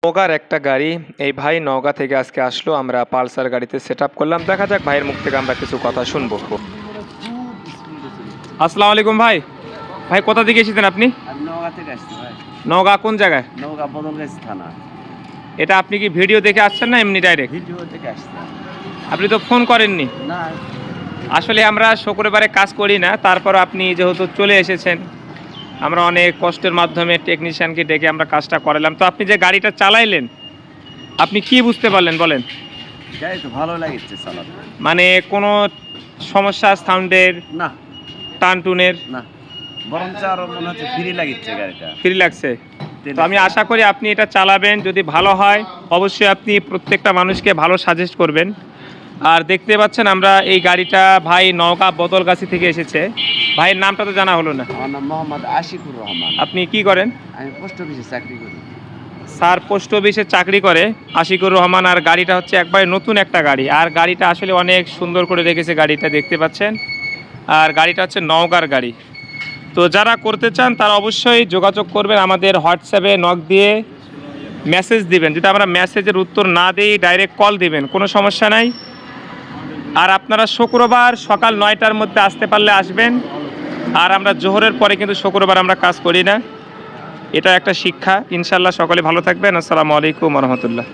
নওগাঁর একটা গাড়ি, এই ভাই নওগাঁ থেকে আজকে আসলো। আমরা পালসার গাড়িতে সেট আপ করলাম। দেখা যাক ভাইয়ের মুখ থেকে আমরা কিছু কথা শুনবো। আসসালামু আলাইকুম ভাই। ভাই কোথা থেকে এসেছেন আপনি? আমি নওগাঁ থেকে আসছি ভাই। নওগাঁ কোন জায়গায়? নওগাঁ বদলগাছি থানা। এটা আপনি কি ভিডিও দেখে আসছেন না এমনি ডাইরেক্ট? ভিডিও থেকে আসছি। আপনি তো ফোন করেননি। না, আসলে আমরা শুক্রবারে কাজ করি না, তারপর আপনি যেহেতু চলে এসেছেন, আমরা অনেক কষ্টের মাধ্যমে টেকনিশিয়ানকে ডেকে আমরা কাজটা করালাম। তো আপনি যে গাড়িটা চালাইলেন, আপনি কি বুঝতে পারলেন বলেন? গাড়ি তো ভালো লাগছে চালাতে। মানে কোনো সমস্যা সাউন্ডের, না টানটুনের? না, বরঞ্চ আরো মনে হচ্ছে ফ্রি লাগছে গাড়িটা। ফ্রি লাগছে। তো আমি আশা করি আপনি এটা চালাবেন, যদি ভালো হয় অবশ্যই আপনি প্রত্যেকটা মানুষকে ভালো সাজেস্ট করবেন। আর দেখতে পাচ্ছেন আমরা এই গাড়িটা ভাই নওগাঁ বদলগাছি থেকে এসেছে। ভাইয়ের নামটা তো জানা হলো না। আমার নাম মোহাম্মদ আশিকুর রহমান। আপনি কি করেন? আমি পোস্ট অফিসে চাকরি করি। স্যার পোস্ট অফিসে চাকরি করে আশিকুর রহমান। আর গাড়িটা হচ্ছে একবারে নতুন একটা গাড়ি, আর গাড়িটা আসলে অনেক সুন্দর করে রেখেছে, গাড়িটা দেখতে পাচ্ছেন। আর গাড়িটা হচ্ছে নওগাঁর গাড়ি। তো যারা করতে চান তারা অবশ্যই যোগাযোগ করবেন, আমাদের হোয়াটসঅ্যাপে নক দিয়ে মেসেজ দিবেন। যদি আমরা মেসেজের উত্তর না দিই ডাইরেক্ট কল দিবেন, কোনো সমস্যা নাই। আর আপনারা শুক্রবার সকাল 9টার মধ্যে আসতে পারলে আসবেন। আর আমরা জোহরের পরে কিন্তু শুক্রবার আমরা কাজ করি না, এটা একটা শিক্ষা। ইনশাল্লাহ সকলে ভালো থাকবেন। আসসালামু আলাইকুম রহমতুল্লাহ।